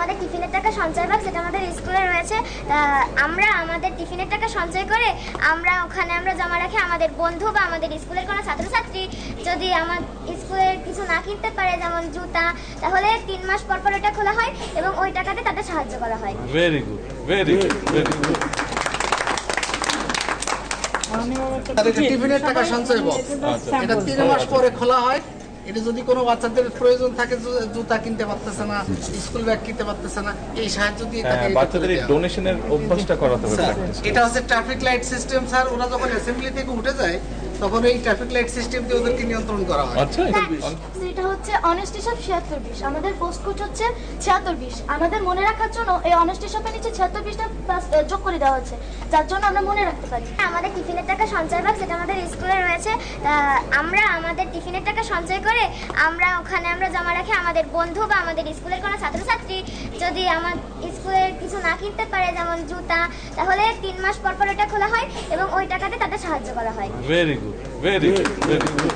আমাদের টিফিনের টাকা সঞ্চয় বাক্স, যেটা আমাদের স্কুলে রয়েছে। আমরা আমাদের টিফিনের টাকা সঞ্চয় করে ওখানে জমা রাখি। আমাদের বন্ধু বা আমাদের স্কুলের কোনো ছাত্রছাত্রী যদি আমার স্কুলের কিছু না কিনতে পারে, যেমন জুতা, তাহলে 3 মাস পর পর ওটা খোলা হয় এবং ওই টাকাতে তাদের সাহায্য করা হয়। Very good, very good, very good. টিফিনের টাকা সঞ্চয় বক্স, এটা 3 মাস পরে খোলা হয়। এটা যদি কোনো বাচ্চাদের প্রয়োজন থাকে, জুতা কিনতে পারতেছে না, স্কুল ব্যাগ কিনতে পারতেছে না, এই সাহায্য দিয়ে তাকে বাচ্চাদের ডোনেশনের অভ্যাসটা করাতে হবে। এটা হচ্ছে ট্রাফিক লাইট সিস্টেম স্যার। ওরা যখন অ্যাসেম্বলি থেকে উঠে যায় তখন এই ট্রাফিক লাইট সিস্টেম দিয়ে ওদেরকে নিয়ন্ত্রণ করা হয়। আচ্ছা, এটা হচ্ছে অনেস্টি শপ 7620। আমাদের পোস্ট কোড হচ্ছে 7620। আমাদের মনে রাখার জন্য এই অনেস্টি শপের নিচে 7620টা যোগ করে দেওয়া হচ্ছে, যার জন্য আমরা মনে রাখতে পারি। আমাদের টিফিনের টাকা সঞ্চয় বাক্স, যেটা আমাদের স্কুলে রয়েছে। আমরা আমাদের টিফিনের টাকা সঞ্চয় করে ওখানে জমা রাখি। আমাদের বন্ধু বা আমাদের স্কুলের কোনো ছাত্রছাত্রী যদি আমার স্কুলের কিছু না কিনতে পারে, যেমন জুতা, তাহলে 3 মাস পর পর ওটা খোলা হয় এবং ওই টাকাতে তাদের সাহায্য করা হয়। Very good, very good, very good.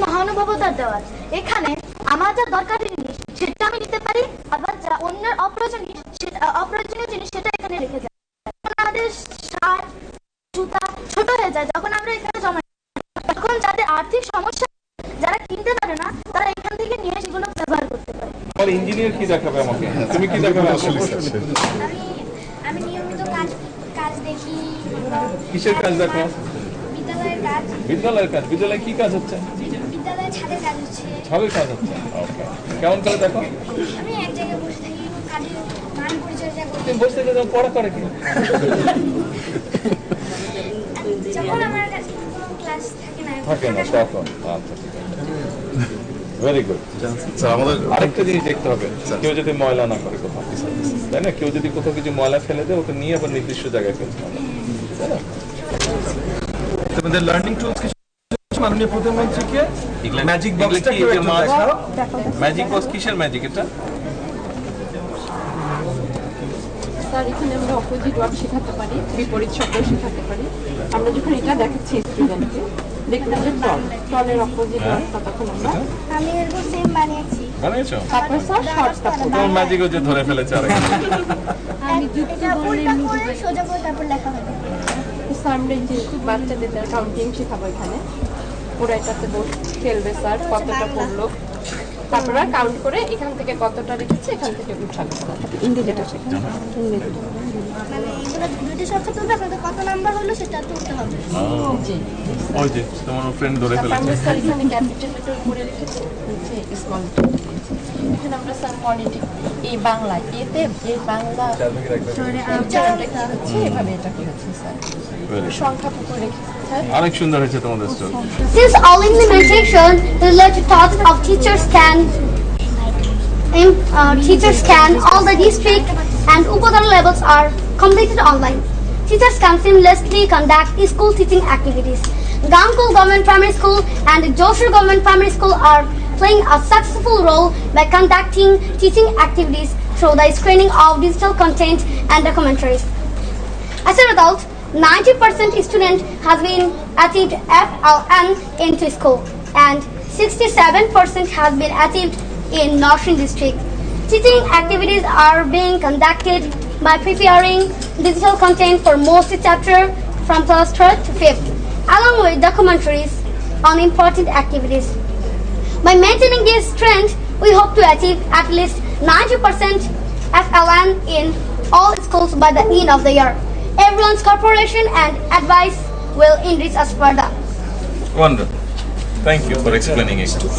মহানুভবতার দেওয়াল। এখানে আমার যা দরকারি জিনিস সেটা আমি নিতে পারি, আবার যা অন্যের অপ্রয়োজনীয় জিনিস সেটা এখানে রেখে যায়। আমাদের শার্ট, জুতা ছোট হয়ে যায় যখন আমরা এখানে জমা, তখন যাদের আর্থিক সমস্যা, যারা কিনতে পারে না, তারা এখান থেকে নিয়ে সেগুলো ব্যবহার করতে পারে। আমার ইঞ্জিনিয়ার কি দেখাবে আমাকে? তুমি কি দেখাবে? আমি নিয়মিত কাজ দেখি। কিসের কাজ দেখো? বিদ্যালয়ের কাজ। বিদ্যালয়ের কাজ? বিদ্যালয়ে কি কাজ হচ্ছে? বিদ্যালয়ে ছাদের কাজ হচ্ছে। ছাদের কাজ হচ্ছে। ওকে, কেমন করে দেখো? আমি এক জায়গায় বসে থাকি, কাজের মান পরিচর্যা করি। তুমি বসে থেকে পড়া করে কি? যখন আমার কাছে কোনো ক্লাস থাকে না তখন। আচ্ছা, ঠিক আছে, ভেরি গুড। আমাদের আরেকটা জিনিস দেখতে হবে, কেউ যদি ময়লা না করে কোথাও, তাই না? কেউ যদি কোথাও কিছু ময়লা ফেলে দেয়, ওকে নিয়ে আবার নির্দিষ্ট জায়গায় ফেলতে হবে, তাই না? তোমাদের লার্নিং টুলস কিছু মাননীয় প্রধানমন্ত্রীকে ম্যাজিক বক্সটা কি কেউ একটু দেখাও। ম্যাজিক বক্স কিসের ম্যাজিক এটা? স্যার, এখানে আমরা অপোজিট ওয়ার্ড শেখাতে পারি, বিপরীত শব্দ শেখাতে পারি। আমরা যখন এটা দেখাচ্ছি স্টুডেন্টকে, দেখতে হবে টলের অপোজিট ওয়ার্ডটা, তখন আমরা আমি এরকম সেম বানিয়েছি। বানিয়েছো? তারপর স্যার শর্টস, তারপর তোমার ম্যাজিক হচ্ছে ধরে ফেলেছে আরেকটা। এটা উল্টা করে সোজা করে তারপর লেখা হবে। স্যার আমরা যেহেতু বাচ্চাদের কাউন্টিং শেখাবো এখানে, ওরা এটাতে খেলবে স্যার, কতটা পড়লো, তারপর কাউন্ট করে এখান থেকে কতটা রেখেছে এখান থেকে উঠাবে। ইংরেজিটা শেখানো, ইংরেজিটা মানে এগুলো দুইটা সংখ্যা তুলবে, আপনাদের কত নাম্বার হলো সেটা তুলতে হবে। জি। ওই যে তোমার ফ্রেন্ড ধরে তারপর আমরা ফেলেছে। স্যার এখানে ক্যাপিটাল লেটার উপরে রেখেছি, নিচে স্মল লেটার দিয়েছি। এখানে আমরা স্যার ফনেটিক, এই বাংলা এতে এই বাংলা উচ্চারণটা কি হচ্ছে, এভাবে এটা কি হচ্ছে স্যার, সংখ্যা পুকুর রেখেছি স্যার। অনেক সুন্দর হয়েছে তোমাদের story. Since all implementation related thoughts of teachers can all the district and Upodara levels are completed online. Teachers can seamlessly conduct school teaching activities. Gangkul Government Primary School and Joshua Government Primary School are playing a successful role by conducting teaching activities through the screening of digital content and documentaries. As a result, 90% student has been achieved FLN into school and 67% has been achieved in Northern District. Teaching activities are being conducted by preparing digital content for most chapter from class 3rd to 5th, along with documentaries on important activities. By maintaining this trend, we hope to achieve at least 90% FLN in all schools by the end of the year. Everyone's cooperation and advice will enrich us further. Wonderful. Thank you for explaining it.